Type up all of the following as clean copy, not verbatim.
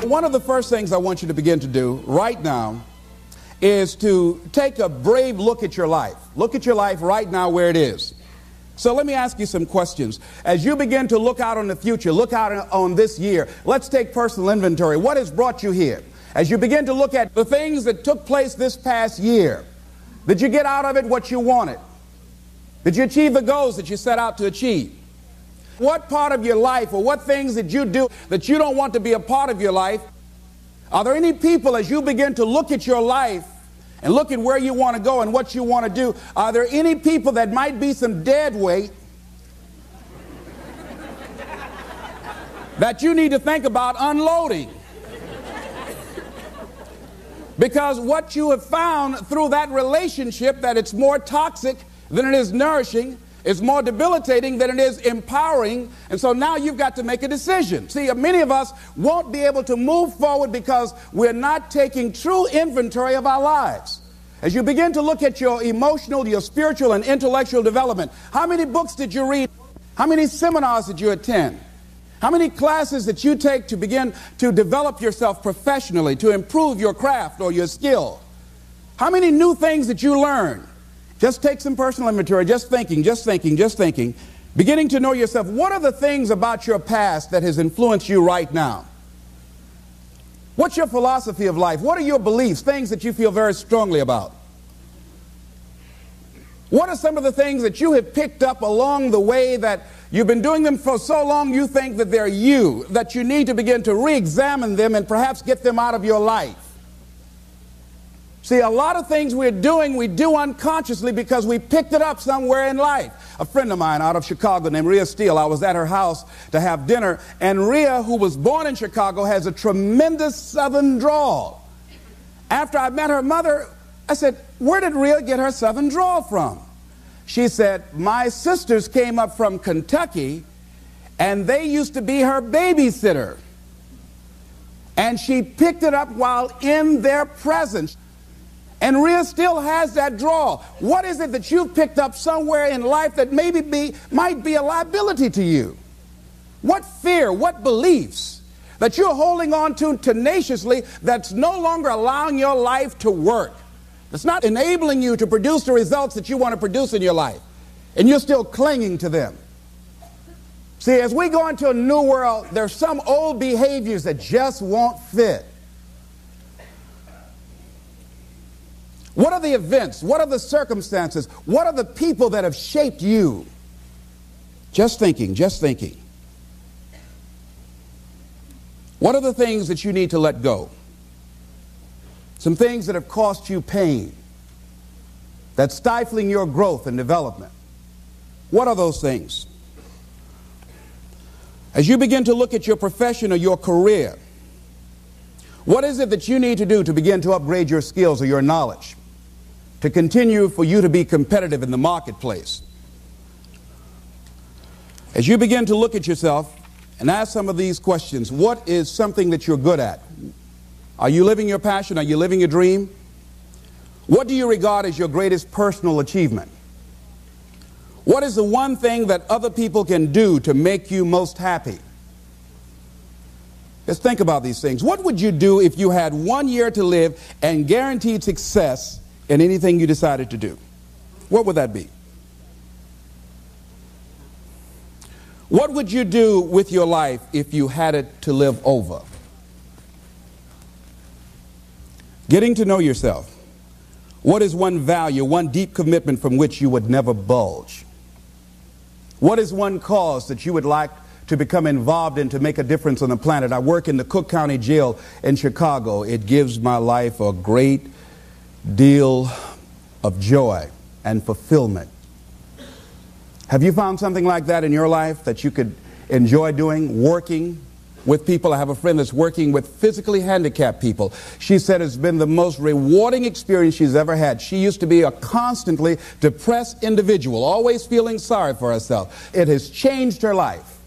One of the first things I want you to begin to do right now is to take a brave look at your life. Look at your life right now where it is. So let me ask you some questions. As you begin to look out on the future, look out on this year, let's take personal inventory. What has brought you here? As you begin to look at the things that took place this past year, did you get out of it what you wanted? Did you achieve the goals that you set out to achieve? What part of your life or what things did you do that you don't want to be a part of your life? Are there any people, as you begin to look at your life and look at where you want to go and what you want to do, are there any people that might be some dead weight that you need to think about unloading? Because what you have found through that relationship, that it's more toxic than it is nourishing, it's more debilitating than it is empowering, and so now you've got to make a decision. See, many of us won't be able to move forward because we're not taking true inventory of our lives. As you begin to look at your emotional, your spiritual, and intellectual development, how many books did you read? How many seminars did you attend? How many classes did you take to begin to develop yourself professionally, to improve your craft or your skill? How many new things did you learn? Just take some personal inventory, just thinking, beginning to know yourself. What are the things about your past that has influenced you right now? What's your philosophy of life? What are your beliefs, things that you feel very strongly about? What are some of the things that you have picked up along the way that you've been doing them for so long you think that they're you, that you need to begin to re-examine them and perhaps get them out of your life? See, a lot of things we do unconsciously because we picked it up somewhere in life. A friend of mine out of Chicago named Rhea Steele, I was at her house to have dinner, and Rhea, who was born in Chicago, has a tremendous southern drawl. After I met her mother, I said, where did Rhea get her southern drawl from? She said, my sisters came up from Kentucky, and they used to be her babysitter. And she picked it up while in their presence. And Rhea still has that drawl. What is it that you've picked up somewhere in life that might be a liability to you? What fear, what beliefs that you're holding on to tenaciously that's no longer allowing your life to work? That's not enabling you to produce the results that you want to produce in your life. And you're still clinging to them. See, as we go into a new world, there's some old behaviors that just won't fit. What are the events? What are the circumstances? What are the people that have shaped you? Just thinking. What are the things that you need to let go? Some things that have cost you pain, that's stifling your growth and development. What are those things? As you begin to look at your profession or your career, what is it that you need to do to begin to upgrade your skills or your knowledge, to continue for you to be competitive in the marketplace? As you begin to look at yourself and ask some of these questions, what is something that you're good at? Are you living your passion? Are you living your dream? What do you regard as your greatest personal achievement? What is the one thing that other people can do to make you most happy? Just think about these things. What would you do if you had 1 year to live and guaranteed success in anything you decided to do? What would that be? What would you do with your life if you had it to live over? Getting to know yourself. What is one value, one deep commitment from which you would never bulge? What is one cause that you would like to become involved in to make a difference on the planet? I work in the Cook County Jail in Chicago. It gives my life a great deal of joy and fulfillment. Have you found something like that in your life that you could enjoy doing, working with people? I have a friend that's working with physically handicapped people. She said it's been the most rewarding experience she's ever had. She used to be a constantly depressed individual, always feeling sorry for herself. It has changed her life.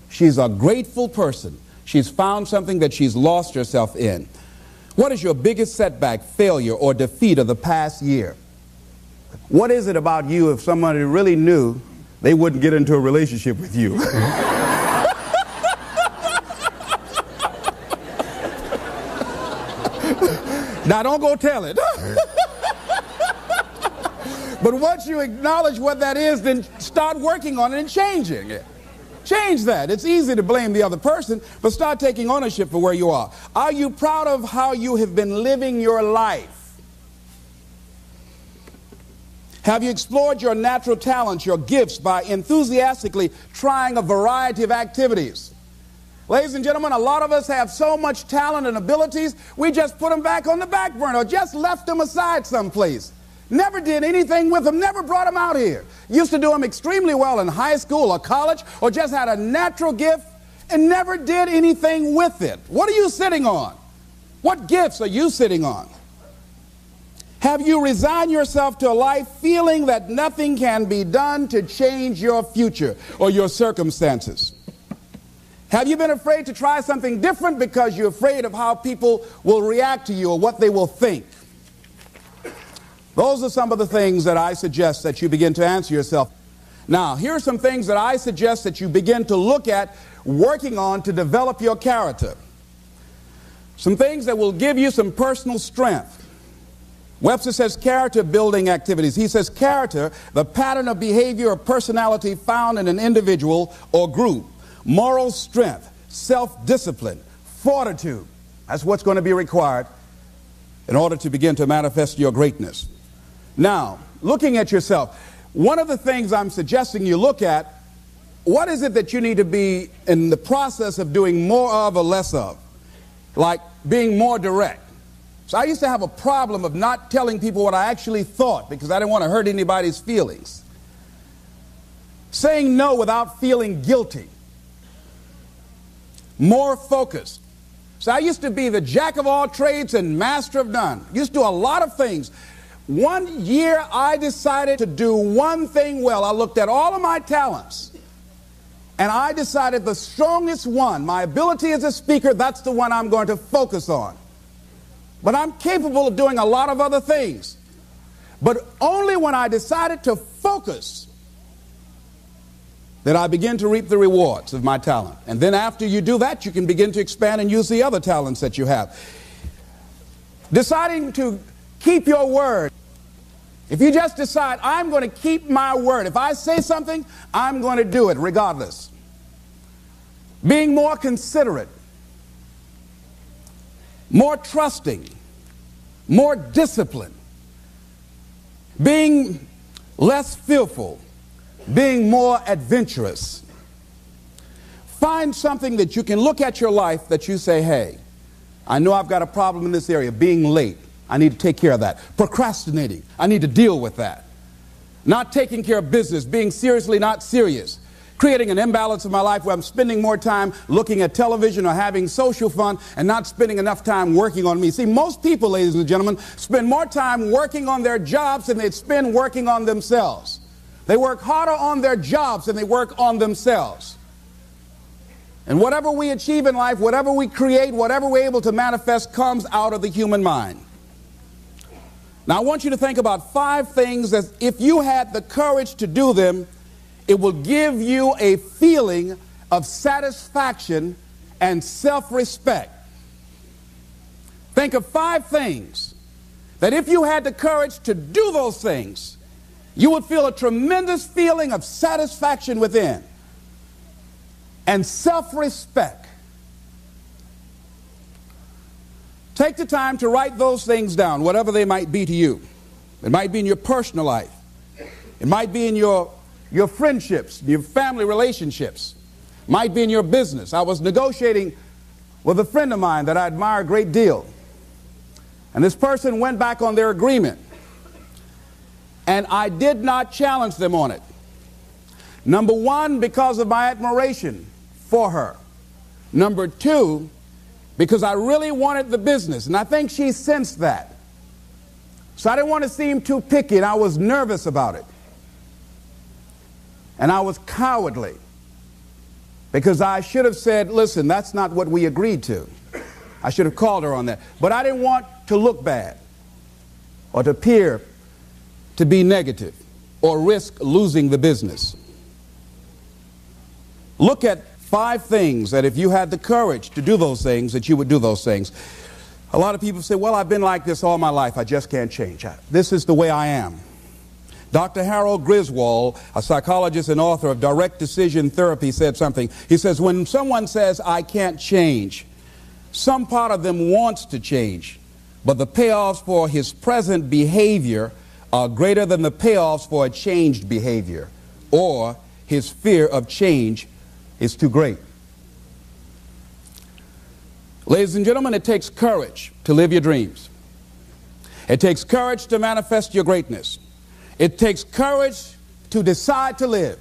She's a grateful person. She's found something that she's lost herself in. What is your biggest setback, failure, or defeat of the past year? What is it about you, if somebody really knew, they wouldn't get into a relationship with you? Now don't go tell it. But once you acknowledge what that is, then start working on it and changing it. Change that. It's easy to blame the other person, but start taking ownership for where you are. Are you proud of how you have been living your life? Have you explored your natural talents, your gifts, by enthusiastically trying a variety of activities? Ladies and gentlemen, a lot of us have so much talent and abilities, we just put them back on the back burner or just left them aside someplace. Never did anything with them, never brought them out here. Used to do them extremely well in high school or college, or just had a natural gift and never did anything with it. What are you sitting on? What gifts are you sitting on? Have you resigned yourself to a life feeling that nothing can be done to change your future or your circumstances? Have you been afraid to try something different because you're afraid of how people will react to you or what they will think? Those are some of the things that I suggest that you begin to answer yourself. Now, here are some things that I suggest that you begin to look at working on to develop your character. Some things that will give you some personal strength. Webster says character building activities. He says character, the pattern of behavior or personality found in an individual or group. Moral strength, self-discipline, fortitude. That's what's going to be required in order to begin to manifest your greatness. Now, looking at yourself, one of the things I'm suggesting you look at, what is it that you need to be in the process of doing more of or less of? Like being more direct. So I used to have a problem of not telling people what I actually thought because I didn't want to hurt anybody's feelings. Saying no without feeling guilty. More focused. So I used to be the jack of all trades and master of none. Used to do a lot of things. One year I decided to do one thing well. I looked at all of my talents and I decided the strongest one, my ability as a speaker, that's the one I'm going to focus on. But I'm capable of doing a lot of other things. But only when I decided to focus that I begin to reap the rewards of my talent. And then after you do that, you can begin to expand and use the other talents that you have. Deciding to keep your word. If you just decide, I'm going to keep my word. If I say something, I'm going to do it regardless. Being more considerate. More trusting, more disciplined, being less fearful, being more adventurous. Find something that you can look at your life that you say, hey, I know I've got a problem in this area, being late. I need to take care of that. Procrastinating, I need to deal with that. Not taking care of business, being seriously not serious. Creating an imbalance in my life where I'm spending more time looking at television or having social fun and not spending enough time working on me. See, most people, ladies and gentlemen, spend more time working on their jobs than they spend working on themselves. They work harder on their jobs than they work on themselves. And whatever we achieve in life, whatever we create, whatever we're able to manifest comes out of the human mind. Now, I want you to think about 5 things that if you had the courage to do them, it will give you a feeling of satisfaction and self-respect. Think of 5 things that if you had the courage to do those things, you would feel a tremendous feeling of satisfaction within and self-respect. Take the time to write those things down, whatever they might be to you. It might be in your personal life. It might be in your friendships, your family relationships. Might be in your business. I was negotiating with a friend of mine that I admire a great deal. And this person went back on their agreement. And I did not challenge them on it. Number 1, because of my admiration for her. Number 2, because I really wanted the business. And I think she sensed that. So I didn't want to seem too picky, and I was nervous about it. And I was cowardly because I should have said, listen, that's not what we agreed to. I should have called her on that. But I didn't want to look bad or to appear to be negative or risk losing the business. Look at 5 things that if you had the courage to do those things, that you would do those things. A lot of people say, well, I've been like this all my life. I just can't change. This is the way I am. Dr. Harold Griswold, a psychologist and author of Direct Decision Therapy, said something. He says, when someone says, I can't change, some part of them wants to change, but the payoffs for his present behavior are greater than the payoffs for a changed behavior, or his fear of change is too great. Ladies and gentlemen, it takes courage to live your dreams. It takes courage to manifest your greatness. It takes courage to decide to live,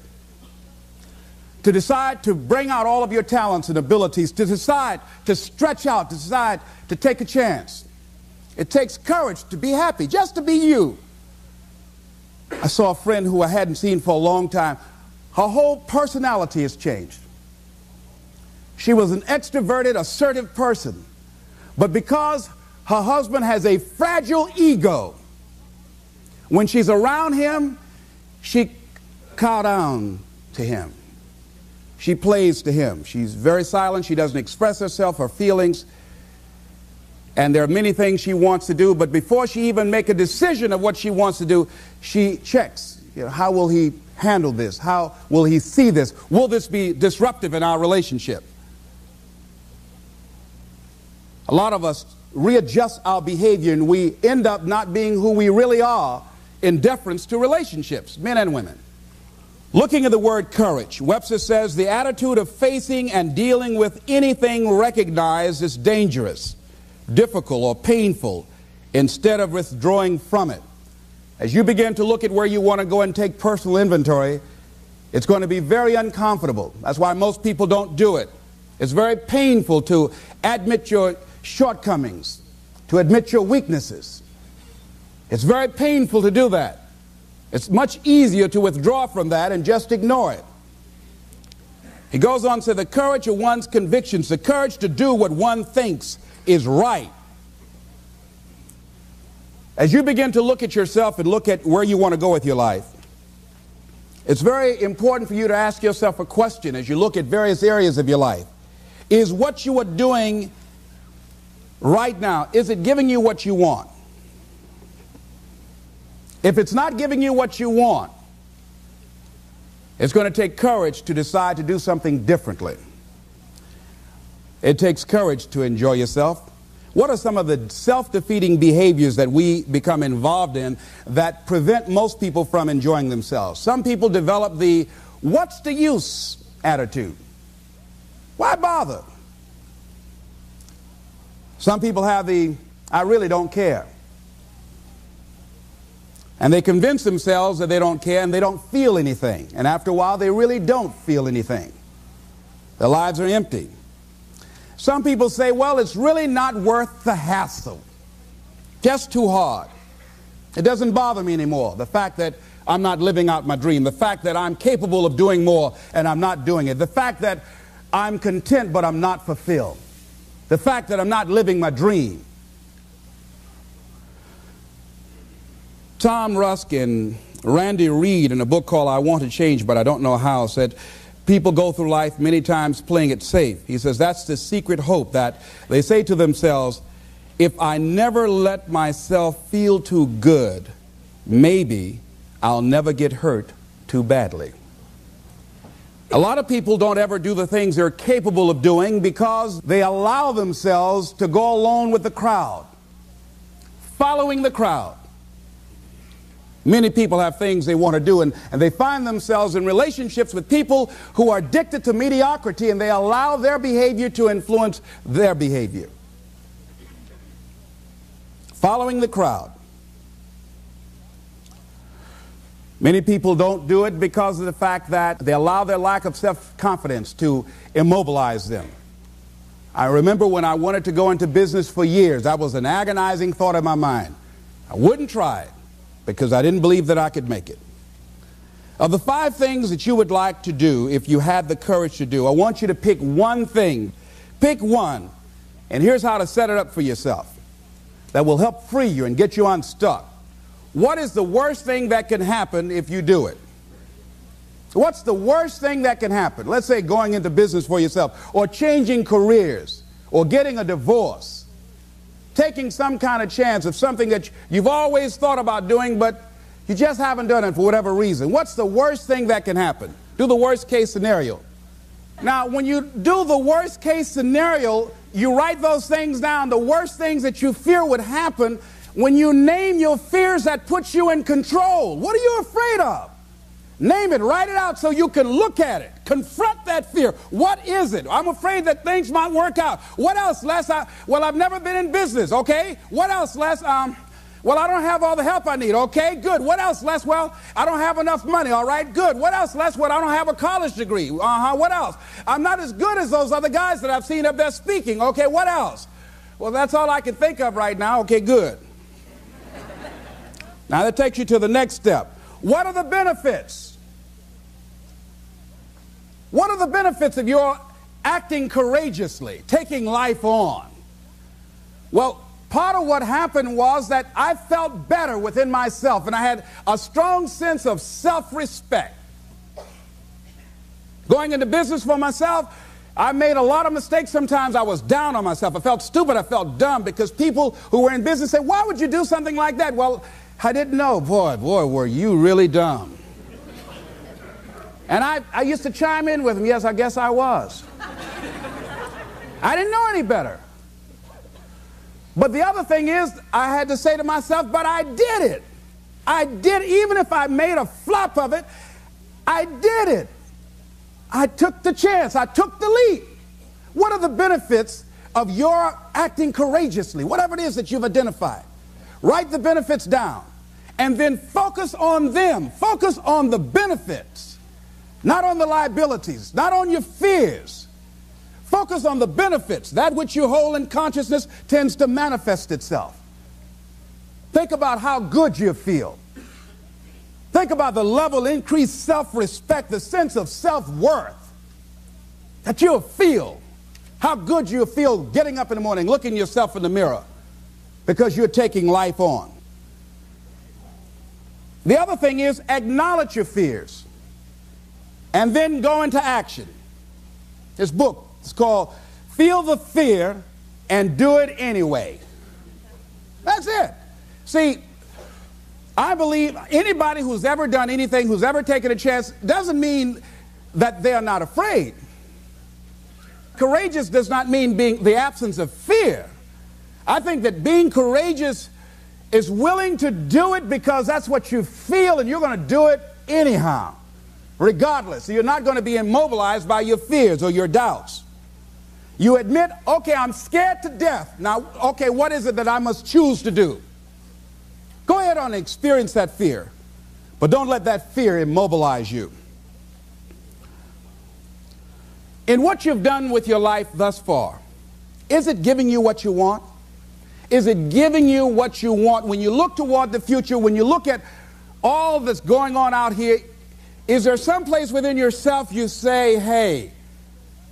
to decide to bring out all of your talents and abilities, to decide to stretch out, to decide to take a chance. It takes courage to be happy, just to be you. I saw a friend who I hadn't seen for a long time. Her whole personality has changed. She was an extroverted, assertive person, but because her husband has a fragile ego, when she's around him, she cows down to him. She plays to him. She's very silent. She doesn't express herself, her feelings. And there are many things she wants to do, but before she even makes a decision of what she wants to do, she checks. How will he handle this? How will he see this? Will this be disruptive in our relationship? A lot of us readjust our behavior and we end up not being who we really are in deference to relationships, men and women. Looking at the word courage, Webster says the attitude of facing and dealing with anything recognized as dangerous, difficult, or painful instead of withdrawing from it. As you begin to look at where you want to go and take personal inventory, it's going to be very uncomfortable. That's why most people don't do it. It's very painful to admit your shortcomings, to admit your weaknesses. It's very painful to do that. It's much easier to withdraw from that and just ignore it. He goes on to say the courage of one's convictions, the courage to do what one thinks is right. As you begin to look at yourself and look at where you want to go with your life, it's very important for you to ask yourself a question as you look at various areas of your life. Is what you are doing right now, is it giving you what you want? If it's not giving you what you want, it's going to take courage to decide to do something differently. It takes courage to enjoy yourself. What are some of the self-defeating behaviors that we become involved in that prevent most people from enjoying themselves? Some people develop the "what's the use" attitude. Why bother? Some people have the "I really don't care." And they convince themselves that they don't care and they don't feel anything. And after a while, they really don't feel anything. Their lives are empty. Some people say, well, it's really not worth the hassle. Just too hard. It doesn't bother me anymore. The fact that I'm not living out my dream. The fact that I'm capable of doing more and I'm not doing it. The fact that I'm content but I'm not fulfilled. The fact that I'm not living my dream. Tom Rusk and Randy Reed, in a book called I Want to Change But I Don't Know How, said people go through life many times playing it safe. He says that's the secret hope, that they say to themselves, if I never let myself feel too good, maybe I'll never get hurt too badly. A lot of people don't ever do the things they're capable of doing because they allow themselves to go along with the crowd, following the crowd. Many people have things they want to do, and they find themselves in relationships with people who are addicted to mediocrity, and they allow their behavior to influence their behavior. Following the crowd. Many people don't do it because of the fact that they allow their lack of self-confidence to immobilize them. I remember when I wanted to go into business for years, that was an agonizing thought in my mind. I wouldn't try it, because I didn't believe that I could make it. Of the 5 things that you would like to do if you had the courage to do, I want you to pick one thing. Pick one. And here's how to set it up for yourself that will help free you and get you unstuck. What is the worst thing that can happen if you do it? What's the worst thing that can happen? Let's say going into business for yourself, or changing careers, or getting a divorce. taking some kind of chance of something that you've always thought about doing, but you just haven't done it for whatever reason. What's the worst thing that can happen? Do the worst case scenario. Now, when you do the worst case scenario, you write those things down, the worst things that you fear would happen. When you name your fears, that puts you in control. What are you afraid of? Name it, write it out so you can look at it. Confront that fear. What is it? I'm afraid that things might work out. What else, Les? Well, I've never been in business, okay? What else, Les? Well, I don't have all the help I need. Okay, good. What else, Les? Well, I don't have enough money. All right, good. What else, Les? Well, I don't have a college degree. What else? I'm not as good as those other guys that I've seen up there speaking. Okay, what else? Well, that's all I can think of right now. Okay, good. Now that takes you to the next step. What are the benefits? What are the benefits of your acting courageously, taking life on? Well, part of what happened was that I felt better within myself, and I had a strong sense of self-respect. Going into business for myself, I made a lot of mistakes. Sometimes I was down on myself. I felt stupid. I felt dumb because people who were in business said, why would you do something like that? Well, I didn't know. Boy, were you really dumb. And I used to chime in with them. Yes, I guess I was. I didn't know any better. But the other thing is, I had to say to myself, but I did it. I did, even if I made a flop of it, I did it. I took the chance. I took the leap. What are the benefits of your acting courageously? Whatever it is that you've identified. Write the benefits down and then focus on them. Focus on the benefits, not on the liabilities, not on your fears. Focus on the benefits. That which you hold in consciousness tends to manifest itself. Think about how good you feel. Think about the level of increased self-respect, the sense of self-worth that you'll feel. How good you'll feel getting up in the morning, looking yourself in the mirror, because you're taking life on. The other thing is acknowledge your fears and then go into action. This book is called Feel the Fear and Do It Anyway. That's it. See, I believe anybody who's ever done anything, who's ever taken a chance, doesn't mean that they're not afraid. Courageous does not mean being the absence of fear. I think that being courageous is willing to do it because that's what you feel, and you're going to do it anyhow, regardless. You're not going to be immobilized by your fears or your doubts. You admit, okay, I'm scared to death. Now, okay, what is it that I must choose to do? Go ahead and experience that fear, but don't let that fear immobilize you. In what you've done with your life thus far, is it giving you what you want? Is it giving you what you want? When you look toward the future, when you look at all that's going on out here, is there some place within yourself you say, hey,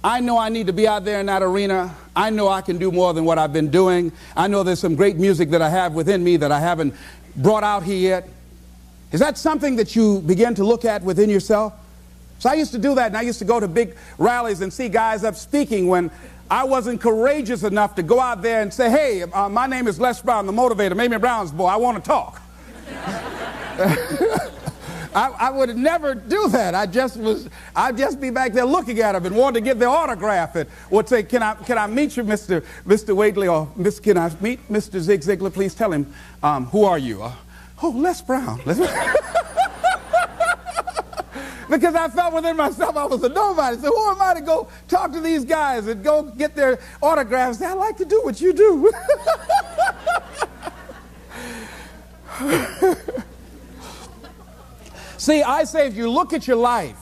I know I need to be out there in that arena. I know I can do more than what I've been doing. I know there's some great music that I have within me that I haven't brought out here yet. Is that something that you begin to look at within yourself? So I used to do that, and I used to go to big rallies and see guys up speaking when I wasn't courageous enough to go out there and say, hey, my name is Les Brown, the motivator, Mamie Brown's boy, I want to talk. I would never do that. I'd just be back there looking at him and wanting to get their autograph and would say, can I meet you, Mr. Waitley, or can I meet Mr. Zig Ziglar? Please tell him, who are you? Oh, Les Brown. Because I felt within myself I was a nobody. So who am I to go talk to these guys and go get their autographs? I like to do what you do. See, I say if you look at your life,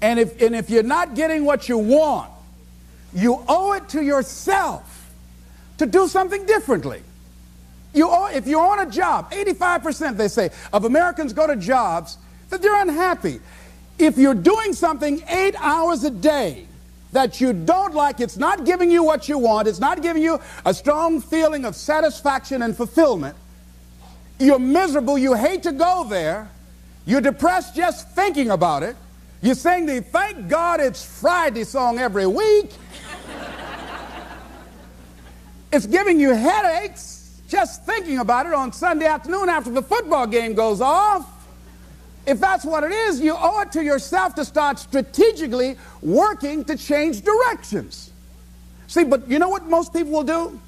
and if you're not getting what you want, you owe it to yourself to do something differently. If you're on a job, 85%, they say, of Americans go to jobs that they're unhappy. If you're doing something 8 hours a day that you don't like, it's not giving you what you want, it's not giving you a strong feeling of satisfaction and fulfillment, you're miserable, you hate to go there, you're depressed just thinking about it, you sing the "Thank God It's Friday" song every week. It's giving you headaches just thinking about it on Sunday afternoon after the football game goes off. If that's what it is, you owe it to yourself to start strategically working to change directions. See, but you know what most people will do?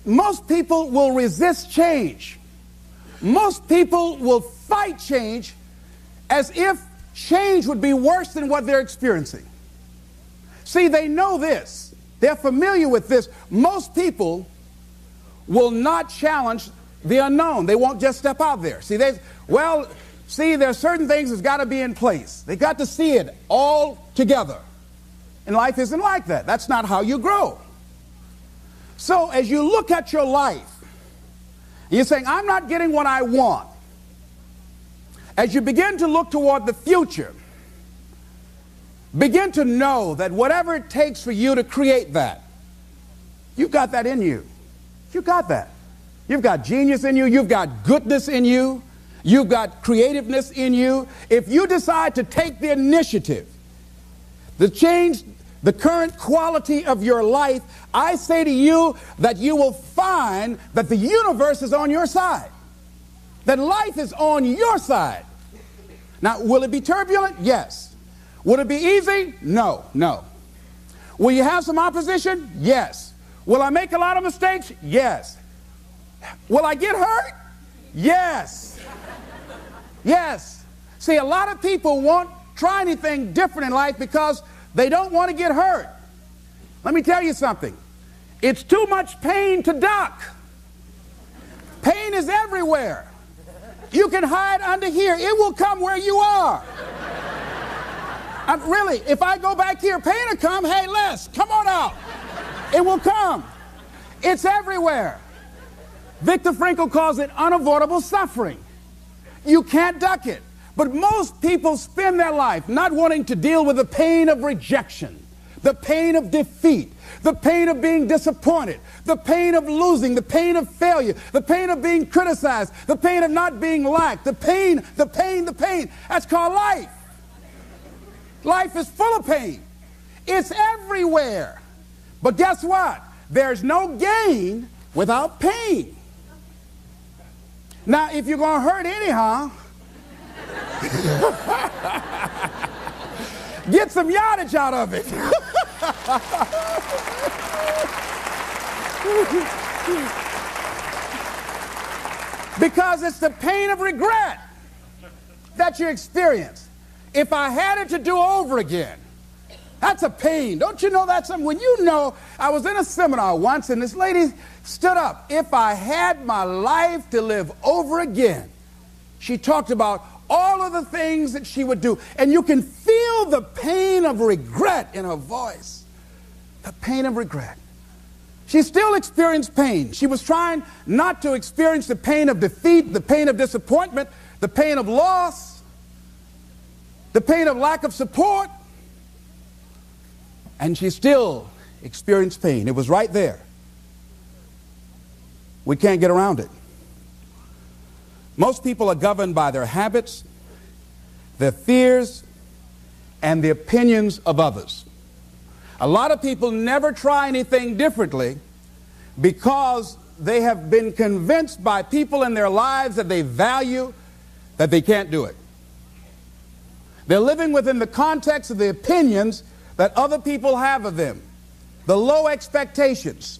Most people will resist change. Most people will fight change as if change would be worse than what they're experiencing. See, they know this. They're familiar with this. Most people will not challenge the unknown. They won't just step out there. See, there's certain things that's got to be in place. They got to see it all together. And life isn't like that. That's not how you grow. So as you look at your life, you're saying, I'm not getting what I want. As you begin to look toward the future, begin to know that whatever it takes for you to create that, you've got that in you. You've got that. You've got genius in you. You've got goodness in you. You've got creativeness in you. If you decide to take the initiative to change the current quality of your life, I say to you that you will find that the universe is on your side, that life is on your side. Now, will it be turbulent? Yes. Will it be easy? No, no. Will you have some opposition? Yes. Will I make a lot of mistakes? Yes. Will I get hurt? Yes. Yes. See, a lot of people won't try anything different in life because they don't want to get hurt. Let me tell you something. It's too much pain to duck. Pain is everywhere. You can hide under here. It will come where you are. Really, if I go back here, pain will come. Hey, Les, come on out. It will come. It's everywhere. Viktor Frankl calls it unavoidable suffering. You can't duck it. But most people spend their life not wanting to deal with the pain of rejection, the pain of defeat, the pain of being disappointed, the pain of losing, the pain of failure, the pain of being criticized, the pain of not being liked, the pain. That's called life. Life is full of pain. It's everywhere. But guess what? There's no gain without pain. Now, if you're going to hurt anyhow, get some yardage out of it. Because it's the pain of regret that you experience. If I had it to do over again, that's a pain. Don't you know that's something? When you know, I was in a seminar once and this lady stood up. If I had my life to live over again, she talked about all of the things that she would do. And you can feel the pain of regret in her voice. The pain of regret. She still experienced pain. She was trying not to experience the pain of defeat, the pain of disappointment, the pain of loss, the pain of lack of support. And she still experienced pain. It was right there. We can't get around it. Most people are governed by their habits, their fears, and the opinions of others. A lot of people never try anything differently because they have been convinced by people in their lives that they value that they can't do it. They're living within the context of the opinions that other people have of them, the low expectations.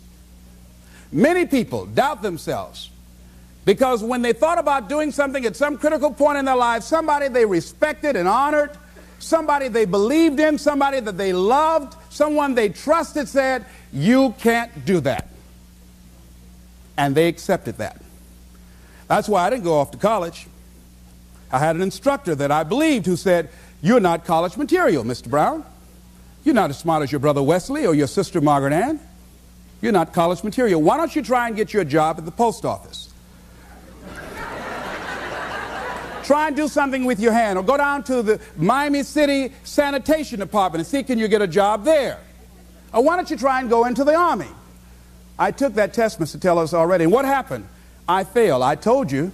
Many people doubt themselves because when they thought about doing something at some critical point in their lives, somebody they respected and honored, somebody they believed in, somebody that they loved, someone they trusted said, you can't do that. And they accepted that. That's why I didn't go off to college. I had an instructor that I believed who said, you're not college material, Mr. Brown. You're not as smart as your brother Wesley or your sister Margaret Ann. You're not college material. Why don't you try and get you a job at the post office? Try and do something with your hand, or go down to the Miami City Sanitation Department and see can you get a job there. Or why don't you try and go into the Army? I took that test, Mr. Tellers, already. And what happened? I failed. I told you.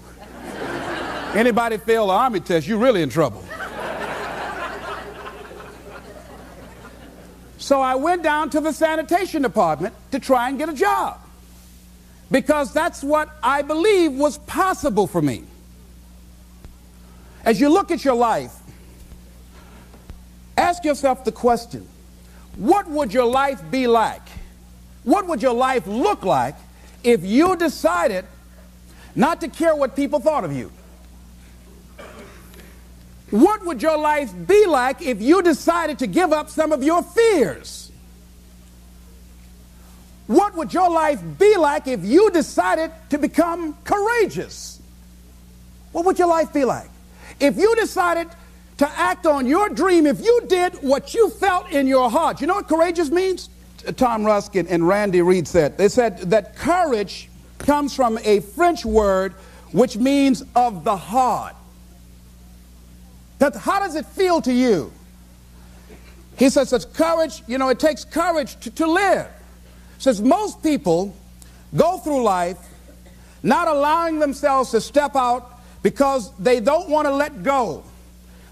Anybody fail the Army test, you're really in trouble. So I went down to the sanitation department to try and get a job. because that's what I believe was possible for me. As you look at your life, ask yourself the question, what would your life be like? What would your life look like if you decided not to care what people thought of you? What would your life be like if you decided to give up some of your fears? What would your life be like if you decided to become courageous? What would your life be like? If you decided to act on your dream, if you did what you felt in your heart. You know what courageous means? Tom Rusk and Randy Reed said. They said that courage comes from a French word which means of the heart. How does it feel to you? He says that courage, it takes courage to live. Says most people go through life not allowing themselves to step out because they don't want to let go.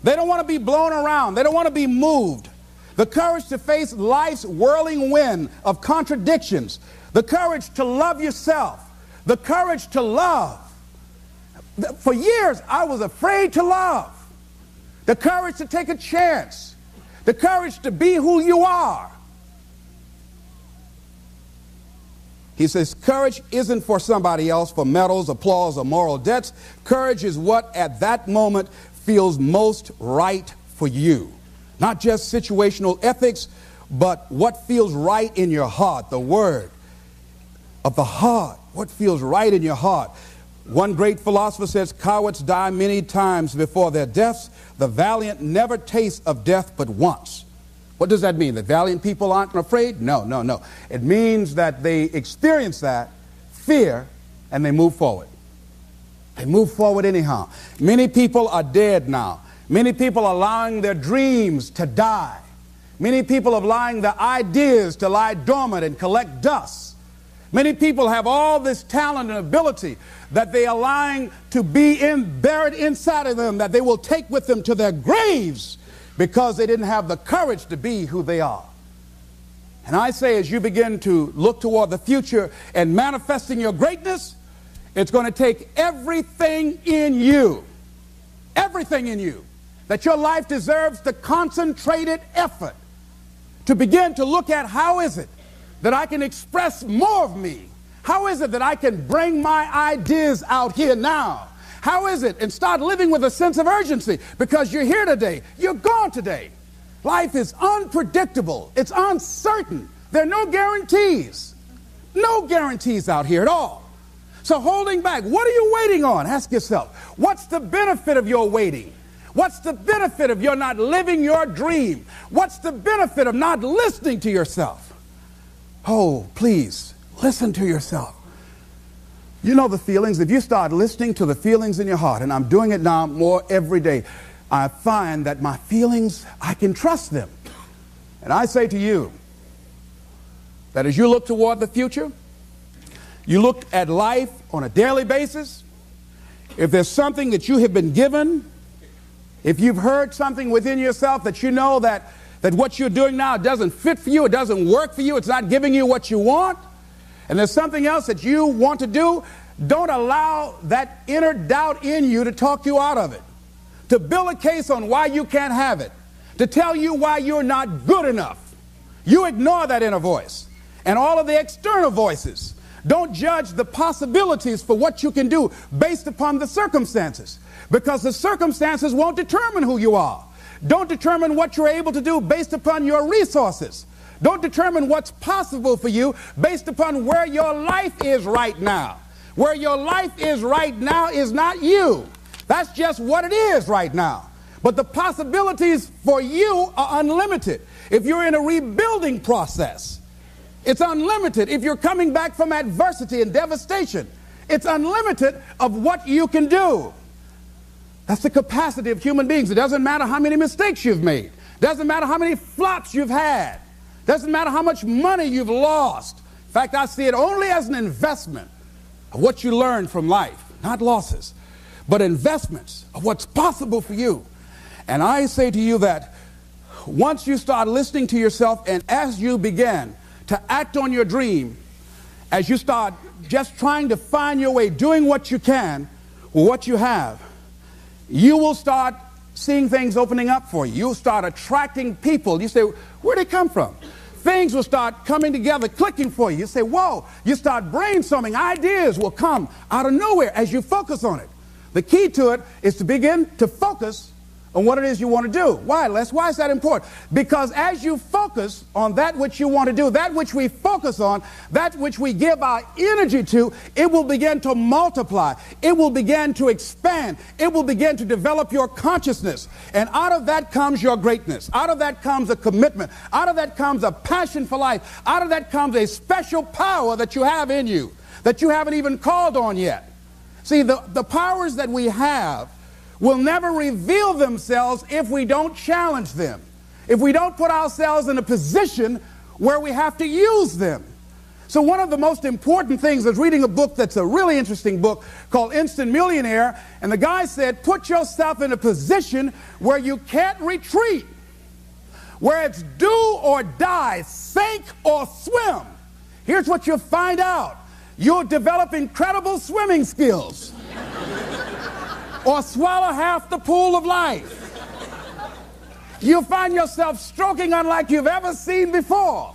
They don't want to be blown around. They don't want to be moved. The courage to face life's whirling wind of contradictions. The courage to love yourself. The courage to love. For years, I was afraid to love. The courage to take a chance. The courage to be who you are. He says courage isn't for somebody else, for medals, applause, or moral debts. Courage is what at that moment feels most right for you. Not just situational ethics, but what feels right in your heart. The word of the heart. What feels right in your heart. One great philosopher says, cowards die many times before their deaths. The valiant never taste of death but once. What does that mean? That valiant people aren't afraid? No. It means that they experience that fear and they move forward. They move forward anyhow. Many people are dead now. Many people are allowing their dreams to die. Many people are allowing their ideas to lie dormant and collect dust. Many people have all this talent and ability that they are allowing to be buried inside of them, that they will take with them to their graves because they didn't have the courage to be who they are. And I say, as you begin to look toward the future and manifesting your greatness, it's going to take everything in you, that your life deserves the concentrated effort to begin to look at how is it that I can express more of me? How is it that I can bring my ideas out here now? How is it? And start living with a sense of urgency, because you're here today, you're gone today. Life is unpredictable. It's uncertain. There are no guarantees. No guarantees out here at all. So holding back, what are you waiting on? Ask yourself, what's the benefit of your waiting? What's the benefit of your not living your dream? What's the benefit of not listening to yourself? Oh, please, listen to yourself. You know the feelings. If you start listening to the feelings in your heart, and I'm doing it now more every day, I find that my feelings, I can trust them. And I say to you that as you look toward the future, you look at life on a daily basis, if there's something that you have been given, if you've heard something within yourself that you know that what you're doing now doesn't fit for you, it doesn't work for you, it's not giving you what you want, and there's something else that you want to do, don't allow that inner doubt in you to talk you out of it, to build a case on why you can't have it, to tell you why you're not good enough. You ignore that inner voice and all of the external voices. Don't judge the possibilities for what you can do based upon the circumstances, because the circumstances won't determine who you are. Don't determine what you're able to do based upon your resources. Don't determine what's possible for you based upon where your life is right now. Where your life is right now is not you. That's just what it is right now. But the possibilities for you are unlimited. If you're in a rebuilding process, it's unlimited. If you're coming back from adversity and devastation, it's unlimited of what you can do. That's the capacity of human beings. It doesn't matter how many mistakes you've made. It doesn't matter how many flops you've had. It doesn't matter how much money you've lost. In fact, I see it only as an investment of what you learn from life, not losses, but investments of what's possible for you. And I say to you that once you start listening to yourself, and as you begin to act on your dream, as you start just trying to find your way, doing what you can with what you have, you will start seeing things opening up for you. You'll start attracting people. You say, where'd they come from? Things will start coming together, clicking for you. You say, whoa. You start brainstorming. Ideas will come out of nowhere as you focus on it. The key to it is to begin to focus on what it is you want to do. Why, Les? Why is that important? Because as you focus on that which you want to do, that which we focus on, that which we give our energy to, it will begin to multiply. It will begin to expand. It will begin to develop your consciousness. And out of that comes your greatness. Out of that comes a commitment. Out of that comes a passion for life. Out of that comes a special power that you have in you that you haven't even called on yet. See, the powers that we have will never reveal themselves if we don't challenge them, if we don't put ourselves in a position where we have to use them. So one of the most important things is reading a book that's a really interesting book called Instant Millionaire, and the guy said, put yourself in a position where you can't retreat, where it's do or die, sink or swim. Here's what you'll find out. You'll develop incredible swimming skills. Or swallow half the pool of life. You'll find yourself stroking unlike you've ever seen before.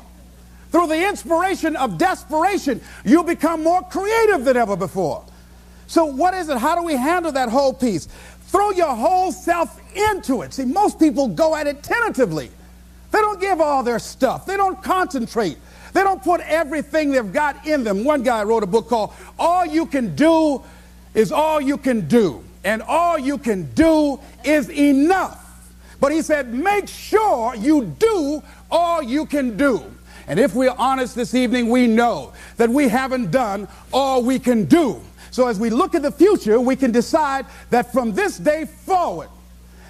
Through the inspiration of desperation, you'll become more creative than ever before. So what is it? How do we handle that whole piece? Throw your whole self into it. See, most people go at it tentatively. They don't give all their stuff. They don't concentrate. They don't put everything they've got in them. One guy wrote a book called All You Can Do Is All You Can Do. And all you can do is enough. But he said, make sure you do all you can do. And if we're honest this evening, we know that we haven't done all we can do. So as we look at the future, we can decide that from this day forward,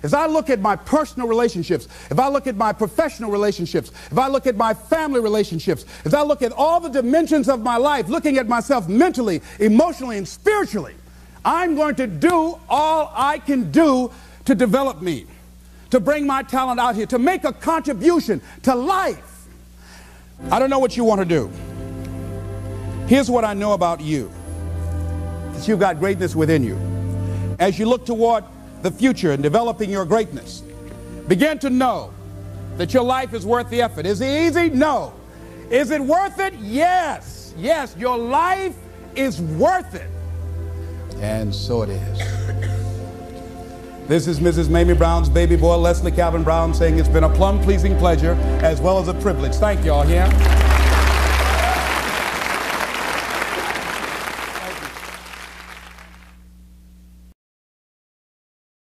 as I look at my personal relationships, if I look at my professional relationships, if I look at my family relationships, as I look at all the dimensions of my life, looking at myself mentally, emotionally, and spiritually, I'm going to do all I can do to develop me, to bring my talent out here, to make a contribution to life. I don't know what you want to do. Here's what I know about you, that you've got greatness within you. As you look toward the future and developing your greatness, begin to know that your life is worth the effort. Is it easy? No. Is it worth it? Yes. Yes, your life is worth it. And so it is. This is Mrs. Mamie Brown's baby boy, Leslie Calvin Brown, saying it's been a plum-pleasing pleasure as well as a privilege. Thank you all here.